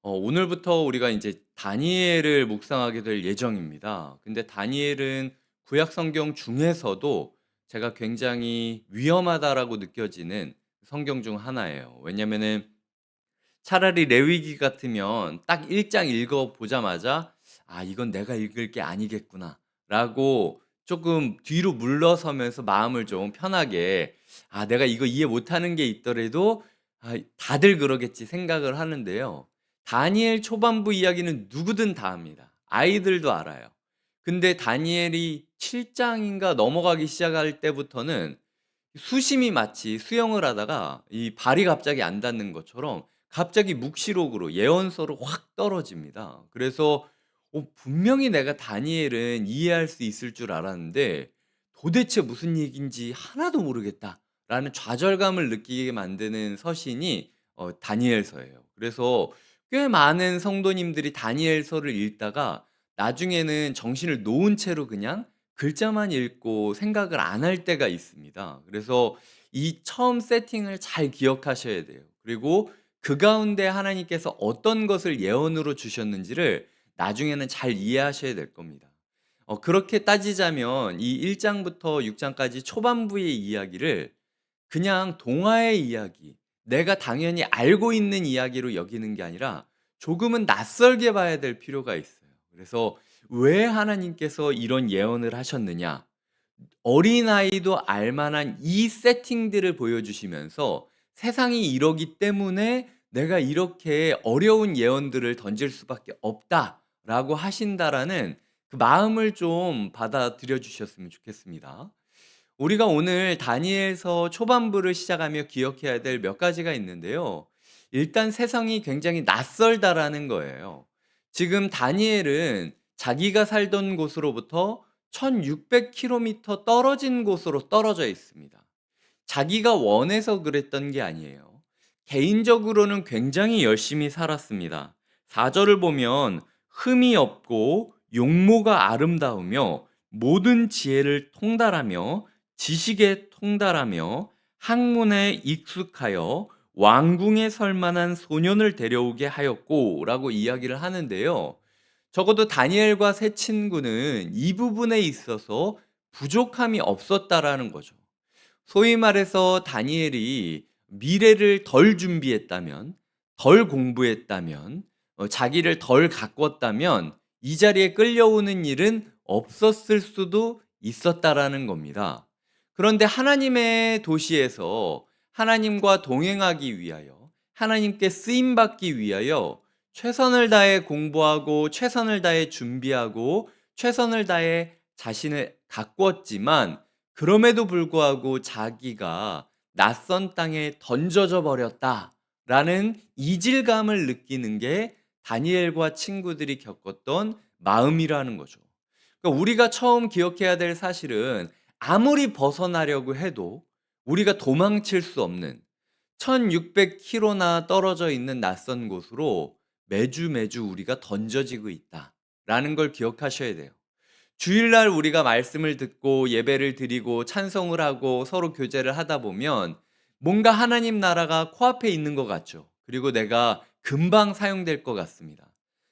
오늘부터 우리가 이제 다니엘을 묵상하게 될 예정입니다. 근데 다니엘은 구약 성경 중에서도 제가 굉장히 위험하다라고 느껴지는 성경 중 하나예요. 왜냐면은 차라리 레위기 같으면 딱 1장 읽어 보자마자 '아 이건 내가 읽을 게 아니겠구나.'라고 조금 뒤로 물러서면서 마음을 좀 편하게 '아 내가 이거 이해 못하는 게 있더라도 다들 그러겠지.' 생각을 하는데요. 다니엘 초반부 이야기는 누구든 다 압니다. 아이들도 알아요. 근데 다니엘이 7 장인가 넘어가기 시작할 때부터는 수심이 마치 수영을 하다가 이 발이 갑자기 안 닿는 것처럼 갑자기 묵시록으로 예언서로 확 떨어집니다. 그래서 분명히 내가 다니엘은 이해할 수 있을 줄 알았는데 '도대체 무슨 얘기인지 하나도 모르겠다.'라는 좌절감을 느끼게 만드는 서신이 다니엘서예요. 그래서 꽤 많은 성도님들이 다니엘서를 읽다가 나중에는 정신을 놓은 채로 그냥 글자만 읽고 생각을 안 할 때가 있습니다. 그래서 이 처음 세팅을 잘 기억하셔야 돼요. 그리고 그 가운데 하나님께서 어떤 것을 예언으로 주셨는지를 나중에는 잘 이해하셔야 될 겁니다. 그렇게 따지자면 이 1 장부터 6 장까지 초반부의 이야기를 그냥 동화의 이야기, 내가 당연히 알고 있는 이야기로 여기는 게 아니라 조금은 낯설게 봐야 될 필요가 있어요. 그래서 왜 하나님께서 이런 예언을 하셨느냐? 어린아이도 알 만한 이 세팅들을 보여주시면서 '세상이 이러기 때문에 내가 이렇게 어려운 예언들을 던질 수밖에 없다.'라고 하신다라는 그 마음을 좀 받아들여 주셨으면 좋겠습니다. 우리가 오늘 다니엘서 초반부를 시작하며 기억해야 될 몇 가지가 있는데요. 일단 세상이 굉장히 낯설다라는 거예요. 지금 다니엘은 자기가 살던 곳으로부터 1600km 떨어진 곳으로 떨어져 있습니다. 자기가 원해서 그랬던 게 아니에요. 개인적으로는 굉장히 열심히 살았습니다. 4절을 보면 흠이 없고 용모가 아름다우며 모든 지혜를 통달하며 지식에 통달하며 학문에 익숙하여 왕궁에 설 만한 소년을 데려오게 하였고라고 이야기를 하는데요. 적어도 다니엘과 세 친구는 이 부분에 있어서 부족함이 없었다라는 거죠. 소위 말해서 다니엘이 미래를 덜 준비했다면, 덜 공부했다면, 자기를 덜 가꿨다면 이 자리에 끌려오는 일은 없었을 수도 있었다라는 겁니다. 그런데 하나님의 도시에서 하나님과 동행하기 위하여, 하나님께 쓰임 받기 위하여 최선을 다해 공부하고 최선을 다해 준비하고 최선을 다해 자신을 가꾸었지만 그럼에도 불구하고 자기가 낯선 땅에 던져져 버렸다라는 이질감을 느끼는 게 다니엘과 친구들이 겪었던 마음이라는 거죠. 그러니까 우리가 처음 기억해야 될 사실은 아무리 벗어나려고 해도 우리가 도망칠 수 없는 1600km나 떨어져 있는 낯선 곳으로 매주 우리가 던져지고 있다라는 걸 기억하셔야 돼요. 주일날 우리가 말씀을 듣고 예배를 드리고 찬송을 하고 서로 교제를 하다 보면 뭔가 하나님 나라가 코앞에 있는 것 같죠. 그리고 내가 금방 사용될 것 같습니다.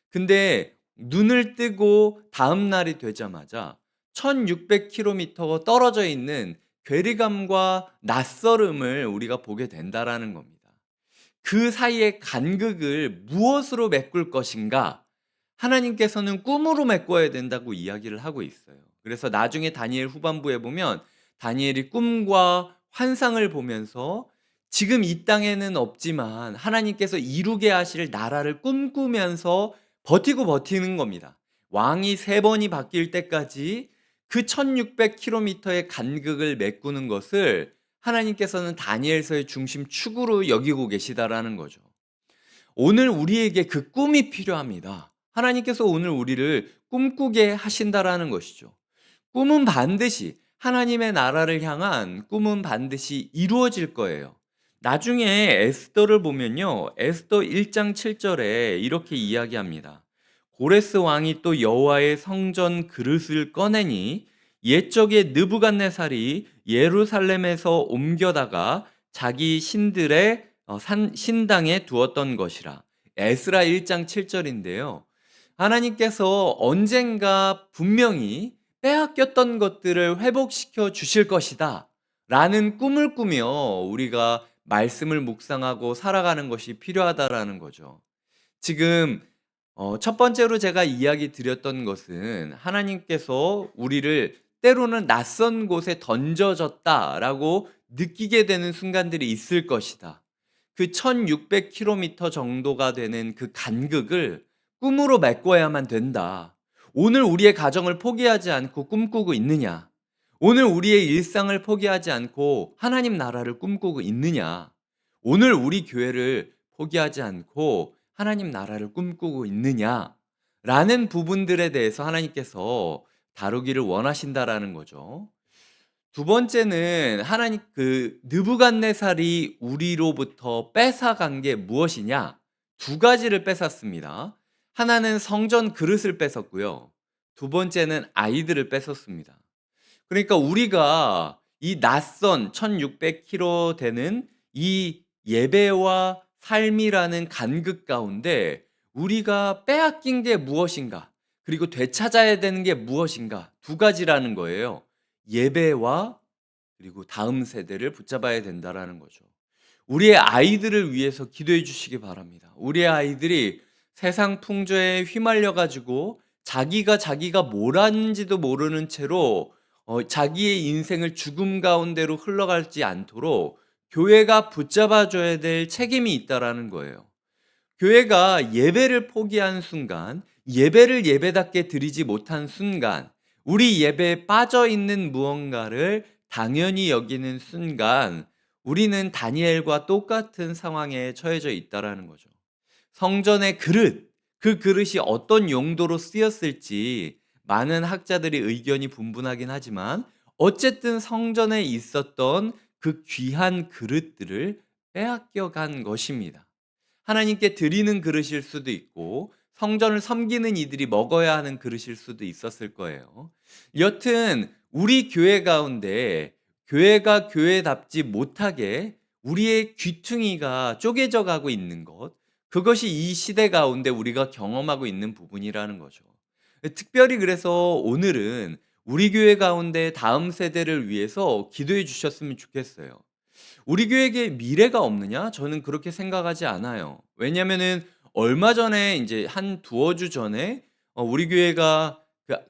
근데 눈을 뜨고 다음 날이 되자마자 1600km 떨어져 있는 괴리감과 낯설음을 우리가 보게 된다라는 겁니다. 그 사이의 간극을 무엇으로 메꿀 것인가? 하나님께서는 꿈으로 메꿔야 된다고 이야기를 하고 있어요. 그래서 나중에 다니엘 후반부에 보면 다니엘이 꿈과 환상을 보면서 지금 이 땅에는 없지만 하나님께서 이루게 하실 나라를 꿈꾸면서 버티는 겁니다. 왕이 3번이 바뀔 때까지 그 1600km의 간극을 메꾸는 것을 하나님께서는 다니엘서의 중심 축으로 여기고 계시다라는 거죠. 오늘 우리에게 그 꿈이 필요합니다. 하나님께서 오늘 우리를 꿈꾸게 하신다라는 것이죠. 꿈은 반드시 하나님의 나라를 향한 꿈은 반드시 이루어질 거예요. 나중에 에스더를 보면요. 에스더 1장 7절에 이렇게 이야기합니다. 고레스 왕이 또 여호와의 성전 그릇을 꺼내니 옛적에 느부갓네살이 예루살렘에서 옮겨다가 자기 신들의 신당에 두었던 것이라. 에스라 1장 7절인데요. 하나님께서 언젠가 분명히 빼앗겼던 것들을 회복시켜 주실 것이다 라는 꿈을 꾸며 우리가 말씀을 묵상하고 살아가는 것이 필요하다라는 거죠. 지금 첫 번째로 제가 이야기 드렸던 것은 하나님께서 우리를 때로는 낯선 곳에 던져졌다라고 느끼게 되는 순간들이 있을 것이다. 그 1600km 정도가 되는 그 간극을 꿈으로 메꿔야만 된다. 오늘 우리의 가정을 포기하지 않고 꿈꾸고 있느냐? 오늘 우리의 일상을 포기하지 않고 하나님 나라를 꿈꾸고 있느냐? 오늘 우리 교회를 포기하지 않고 하나님 나라를 꿈꾸고 있느냐? 라는 부분들에 대해서 하나님께서 다루기를 원하신다라는 거죠. 두 번째는 하나님 느부갓네살이 우리로부터 뺏어간 게 무엇이냐? 두 가지를 뺏었습니다. 하나는 성전 그릇을 뺏었고요. 두 번째는 아이들을 뺏었습니다. 그러니까 우리가 이 낯선 1600km 되는 이 예배와 삶이라는 간극 가운데 우리가 빼앗긴 게 무엇인가? 그리고 되찾아야 되는 게 무엇인가? 두 가지라는 거예요. 예배와 그리고 다음 세대를 붙잡아야 된다라는 거죠. 우리의 아이들을 위해서 기도해 주시기 바랍니다. 우리의 아이들이 세상 풍조에 휘말려 가지고 자기가 뭘 하는지도 모르는 채로 자기의 인생을 죽음 가운데로 흘러가지 않도록 교회가 붙잡아 줘야 될 책임이 있다라는 거예요. 교회가 예배를 포기한 순간, 예배를 예배답게 드리지 못한 순간, 우리 예배에 빠져 있는 무언가를 당연히 여기는 순간 우리는 다니엘과 똑같은 상황에 처해져 있다라는 거죠. 성전의 그릇, 그 그릇이 어떤 용도로 쓰였을지 많은 학자들이 의견이 분분하긴 하지만 어쨌든 성전에 있었던 그 귀한 그릇들을 빼앗겨 간 것입니다. 하나님께 드리는 그릇일 수도 있고 성전을 섬기는 이들이 먹어야 하는 그릇일 수도 있었을 거예요. 여튼 우리 교회 가운데 교회가 교회답지 못하게 우리의 귀퉁이가 쪼개져 가고 있는 것, 그것이 이 시대 가운데 우리가 경험하고 있는 부분이라는 거죠. 특별히 그래서 오늘은 우리 교회 가운데 다음 세대를 위해서 기도해 주셨으면 좋겠어요. 우리 교회에 미래가 없느냐? 저는 그렇게 생각하지 않아요. 왜냐면은 얼마 전에 이제 한 두어 주 전에 우리 교회가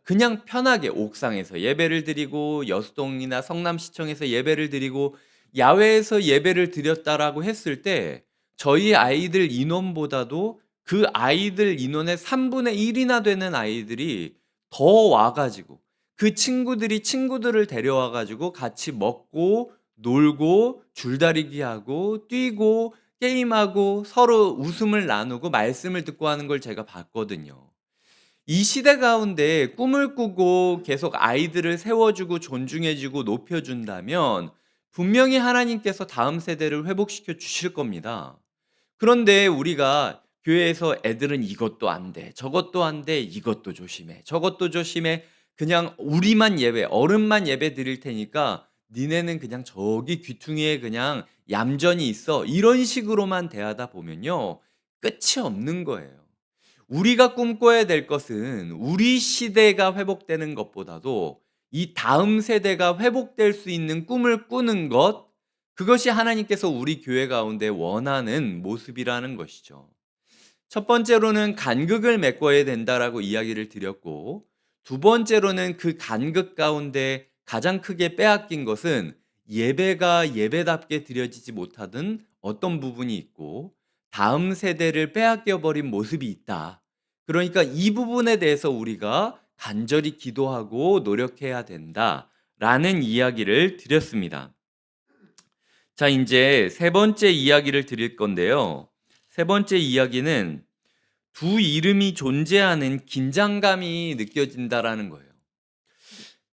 그냥 편하게 옥상에서 예배를 드리고 여수동이나 성남시청에서 예배를 드리고 야외에서 예배를 드렸다라고 했을 때 저희 아이들 인원보다도 그 아이들 인원의 3분의 1이나 되는 아이들이 더 와 가지고 그 친구들이 친구들을 데려와 가지고 같이 먹고 놀고 줄다리기 하고 뛰고 게임하고 서로 웃음을 나누고 말씀을 듣고 하는 걸 제가 봤거든요. 이 시대 가운데 꿈을 꾸고 계속 아이들을 세워주고 존중해주고 높여준다면 분명히 하나님께서 다음 세대를 회복시켜 주실 겁니다. 그런데 우리가 교회에서 애들은 이것도 안 돼, 저것도 안 돼, 이것도 조심해, 저것도 조심해, 그냥 우리만 예배, 어른만 예배 드릴 테니까 니네는 그냥 저기 귀퉁이에 그냥 얌전히 있어. 이런 식으로만 대하다 보면요. 끝이 없는 거예요. 우리가 꿈꿔야 될 것은 우리 시대가 회복되는 것보다도 이 다음 세대가 회복될 수 있는 꿈을 꾸는 것, 그것이 하나님께서 우리 교회 가운데 원하는 모습이라는 것이죠. 첫 번째로는 간극을 메꿔야 된다라고 이야기를 드렸고, 두 번째로는 그 간극 가운데 가장 크게 빼앗긴 것은 예배가 예배답게 드려지지 못하던 어떤 부분이 있고, 다음 세대를 빼앗겨 버린 모습이 있다. 그러니까 이 부분에 대해서 우리가 간절히 기도하고 노력해야 된다라는 이야기를 드렸습니다. 자, 이제 세 번째 이야기를 드릴 건데요. 세 번째 이야기는 두 이름이 존재하는 긴장감이 느껴진다라는 거예요.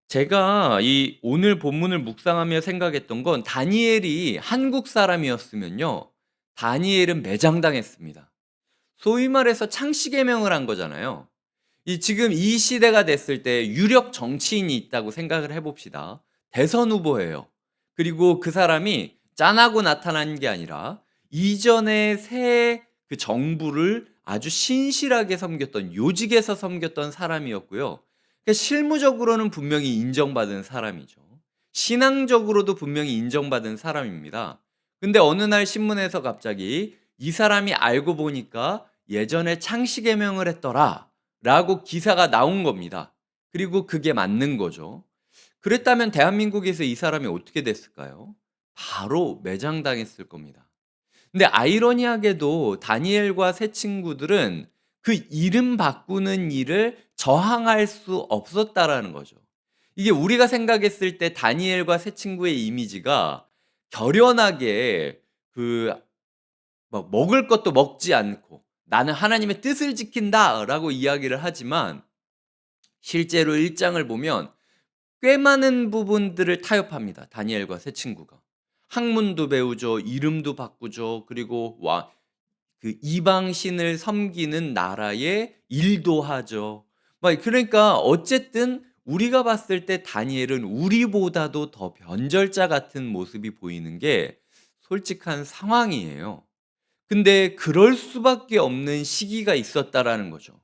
제가 이 오늘 본문을 묵상하며 생각했던 건 다니엘이 한국 사람이었으면요. 다니엘은 매장당했습니다. 소위 말해서 창씨개명을 한 거잖아요. 지금 이 시대가 됐을 때 유력 정치인이 있다고 생각을 해봅시다. 대선 후보예요. 그리고 그 사람이 짠하고 나타난 게 아니라 이전에 새 그 정부를 아주 신실하게 섬겼던, 요직에서 섬겼던 사람이었고요. 그러니까 실무적으로는 분명히 인정받은 사람이죠. 신앙적으로도 분명히 인정받은 사람입니다. 근데 어느 날 신문에서 갑자기 이 사람이 알고 보니까 예전에 창씨 개명을 했더라 라고 기사가 나온 겁니다. 그리고 그게 맞는 거죠. 그랬다면 대한민국에서 이 사람이 어떻게 됐을까요? 바로 매장당했을 겁니다. 근데 아이러니하게도 다니엘과 세 친구들은 그 이름 바꾸는 일을 저항할 수 없었다라는 거죠. 이게 우리가 생각했을 때 다니엘과 세 친구의 이미지가 결연하게 그 막 먹을 것도 먹지 않고 "나는 하나님의 뜻을 지킨다."라고 이야기를 하지만 실제로 1 장을 보면 꽤 많은 부분들을 타협합니다, 다니엘과 세 친구가. 학문도 배우죠. 이름도 바꾸죠. 그리고 그 이방 신을 섬기는 나라의 일도 하죠. 막 그러니까 어쨌든 우리가 봤을 때 다니엘은 우리보다도 더 변절자 같은 모습이 보이는 게 솔직한 상황이에요. 근데 그럴 수밖에 없는 시기가 있었다라는 거죠.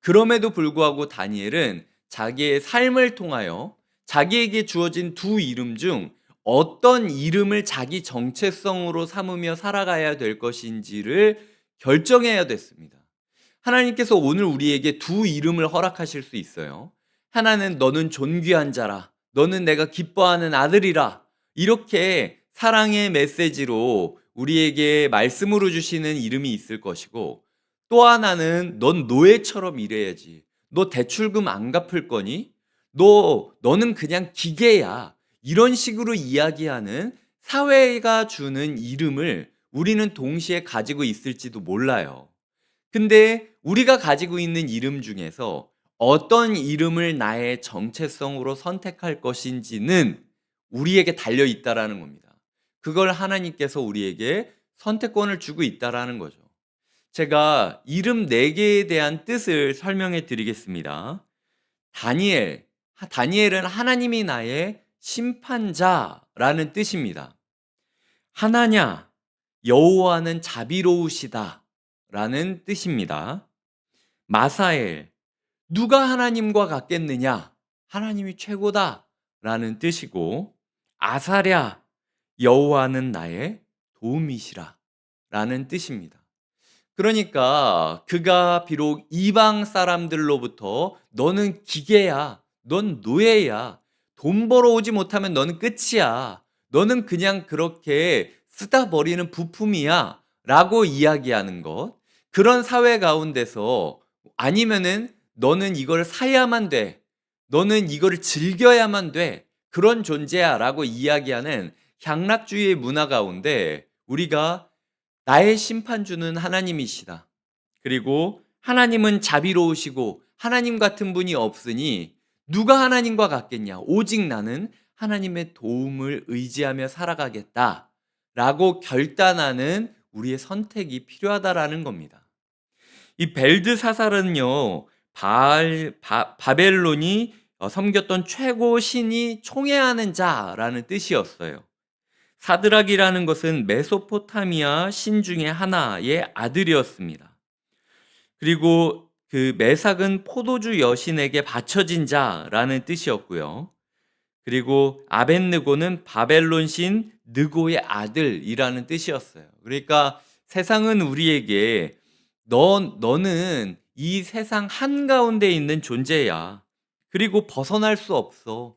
그럼에도 불구하고 다니엘은 자기의 삶을 통하여 자기에게 주어진 두 이름 중 어떤 이름을 자기 정체성으로 삼으며 살아가야 될 것인지를 결정해야 됐습니다. 하나님께서 오늘 우리에게 두 이름을 허락하실 수 있어요. 하나는 너는 존귀한 자라. 너는 내가 기뻐하는 아들이라. 이렇게 사랑의 메시지로 우리에게 말씀으로 주시는 이름이 있을 것이고, 또 하나는 넌 노예처럼 일해야지. 너 대출금 안 갚을 거니? 너는 그냥 기계야. 이런 식으로 이야기하는 사회가 주는 이름을 우리는 동시에 가지고 있을지도 몰라요. 근데 우리가 가지고 있는 이름 중에서 어떤 이름을 나의 정체성으로 선택할 것인지는 우리에게 달려 있다라는 겁니다. 그걸 하나님께서 우리에게 선택권을 주고 있다라는 거죠. 제가 이름 4개에 대한 뜻을 설명해 드리겠습니다. 다니엘. 다니엘은 하나님이 나의 심판자라는 뜻입니다. 하나냐, 여호와는 자비로우시다 라는 뜻입니다. 마사엘, 누가 하나님과 같겠느냐? 하나님이 최고다 라는 뜻이고, 아사랴, 여호와는 나의 도움이시라 라는 뜻입니다. 그러니까 그가 비록 이방 사람들로부터 너는 기계야, 넌 노예야, 돈 벌어오지 못하면 너는 끝이야, 너는 그냥 그렇게 쓰다 버리는 부품이야 라고 이야기하는 것, 그런 사회 가운데서 아니면은 너는 이걸 사야만 돼, 너는 이거를 즐겨야만 돼, 그런 존재야 라고 이야기하는 향락주의의 문화 가운데 우리가 나의 심판주는 하나님이시다. 그리고 하나님은 자비로우시고 하나님 같은 분이 없으니 누가 하나님과 같겠냐? 오직 나는 하나님의 도움을 의지하며 살아가겠다. 라고 결단하는 우리의 선택이 필요하다라는 겁니다. 이 벨드사살은요, 바벨론이 섬겼던 최고 신이 총애하는 자라는 뜻이었어요. 사드락이라는 것은 메소포타미아 신 중에 하나의 아들이었습니다. 그리고 그 메삭은 포도주 여신에게 바쳐진 자라는 뜻이었고요. 그리고 아벳느고는 바벨론 신 느고의 아들이라는 뜻이었어요. 그러니까 세상은 우리에게 너는 이 세상 한가운데 있는 존재야. 그리고 벗어날 수 없어.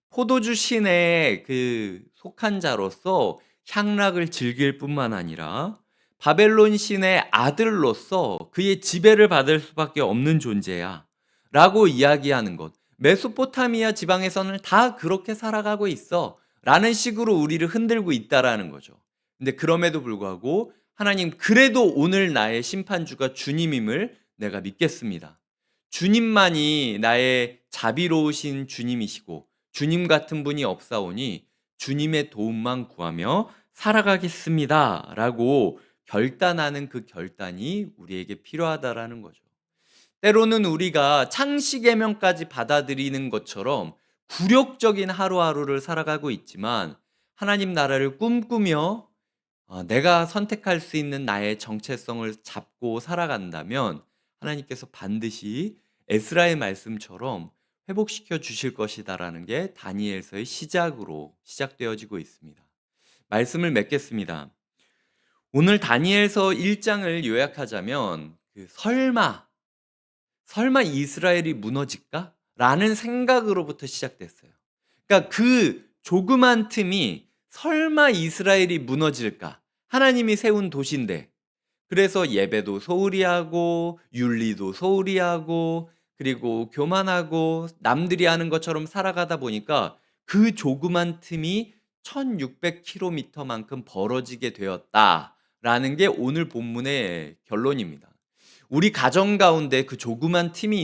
포도주 신의 그 속한 자로서 향락을 즐길 뿐만 아니라 바벨론 신의 아들로서 그의 지배를 받을 수밖에 없는 존재야 라고 이야기하는 것. 메소포타미아 지방에서는 다 그렇게 살아가고 있어 라는 식으로 우리를 흔들고 있다라는 거죠. 근데 그럼에도 불구하고 하나님, 그래도 오늘 나의 심판주가 주님임을 내가 믿겠습니다. 주님만이 나의 자비로우신 주님이시고 주님 같은 분이 없사오니 주님의 도움만 구하며 살아가겠습니다 라고 결단하는 그 결단이 우리에게 필요하다라는 거죠. 때로는 우리가 창시 계명까지 받아들이는 것처럼 굴욕적인 하루하루를 살아가고 있지만 하나님 나라를 꿈꾸며 내가 선택할 수 있는 나의 정체성을 잡고 살아간다면 하나님께서 반드시 에스라의 말씀처럼 회복시켜 주실 것이다라는 게 다니엘서의 시작으로 시작되어지고 있습니다. 말씀을 맺겠습니다. 오늘 다니엘서 1장을 요약하자면 설마 이스라엘이 무너질까? 라는 생각으로부터 시작됐어요. 그러니까 그 조그만 틈이 설마 이스라엘이 무너질까? 하나님이 세운 도시인데 그래서 예배도 소홀히 하고 윤리도 소홀히 하고 그리고 교만하고 남들이 하는 것처럼 살아가다 보니까 그 조그만 틈이 1600km만큼 벌어지게 되었다라는 게 오늘 본문의 결론입니다. 우리 가정 가운데 그 조그만 틈이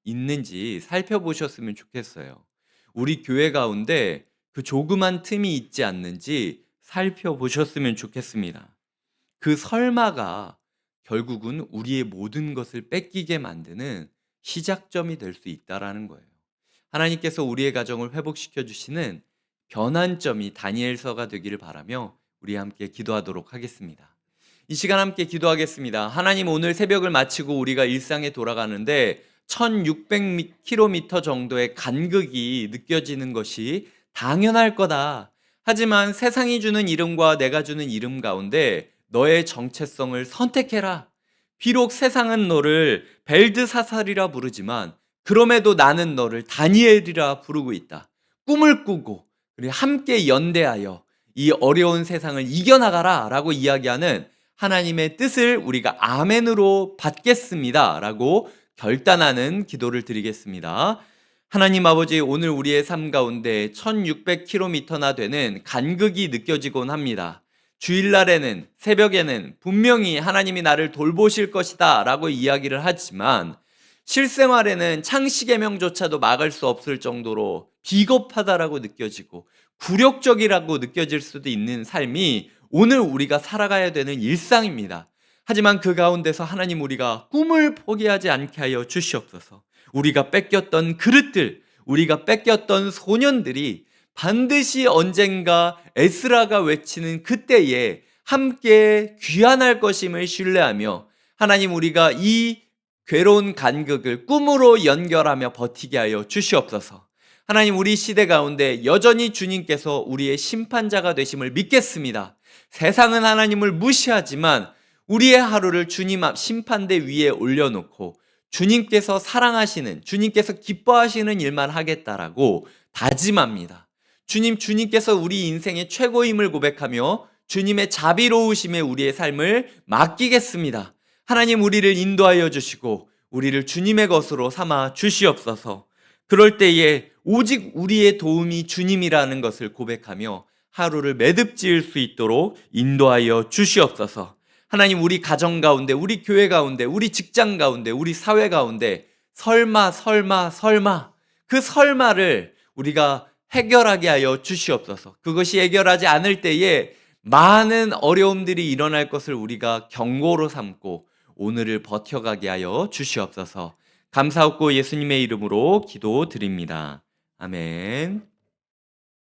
있는지 살펴보셨으면 좋겠어요. 우리 교회 가운데 그 조그만 틈이 있지 않는지 살펴보셨으면 좋겠습니다. 그 설마가 결국은 우리의 모든 것을 뺏기게 만드는 시작점이 될 수 있다라는 거예요. 하나님께서 우리의 가정을 회복시켜 주시는 변환점이 다니엘서가 되기를 바라며 우리 함께 기도하도록 하겠습니다. 이 시간 함께 기도하겠습니다. 하나님, 오늘 새벽을 마치고 우리가 일상에 돌아가는데 1600km 정도의 간극이 느껴지는 것이 당연할 거다. 하지만 세상이 주는 이름과 내가 주는 이름 가운데 너의 정체성을 선택해라. 비록 세상은 너를 벨드사살이라 부르지만 그럼에도 나는 너를 다니엘이라 부르고 있다. 꿈을 꾸고 우리 함께 연대하여 이 어려운 세상을 이겨나가라 라고 이야기하는 하나님의 뜻을 우리가 아멘으로 받겠습니다 라고 결단하는 기도를 드리겠습니다. 하나님 아버지, 오늘 우리의 삶 가운데 1600km나 되는 간극이 느껴지곤 합니다. 주일날에는, 새벽에는 분명히 하나님이 나를 돌보실 것이다 라고 이야기를 하지만 실생활에는 창시계명조차도 막을 수 없을 정도로 비겁하다라고 느껴지고 굴욕적이라고 느껴질 수도 있는 삶이 오늘 우리가 살아가야 되는 일상입니다. 하지만 그 가운데서 하나님, 우리가 꿈을 포기하지 않게 하여 주시옵소서. 우리가 뺏겼던 그릇들, 우리가 뺏겼던 소년들이 반드시 언젠가 에스라가 외치는 그때에 함께 귀환할 것임을 신뢰하며 하나님, 우리가 이 괴로운 간극을 꿈으로 연결하며 버티게 하여 주시옵소서. 하나님, 우리 시대 가운데 여전히 주님께서 우리의 심판자가 되심을 믿겠습니다. 세상은 하나님을 무시하지만 우리의 하루를 주님 앞 심판대 위에 올려놓고 주님께서 사랑하시는, 주님께서 기뻐하시는 일만 하겠다라고 다짐합니다. 주님께서 우리 인생의 최고임을 고백하며 주님의 자비로우심에 우리의 삶을 맡기겠습니다. 하나님, 우리를 인도하여 주시고 우리를 주님의 것으로 삼아 주시옵소서. 그럴 때에 오직 우리의 도움이 주님이라는 것을 고백하며 하루를 매듭지을 수 있도록 인도하여 주시옵소서. 하나님, 우리 가정 가운데, 우리 교회 가운데, 우리 직장 가운데, 우리 사회 가운데 설마 그 설마를 우리가 해결하게 하여 주시옵소서. 그것이 해결하지 않을 때에 많은 어려움들이 일어날 것을 우리가 경고로 삼고 오늘을 버텨가게 하여 주시옵소서. 감사하고 예수님의 이름으로 기도드립니다. 아멘.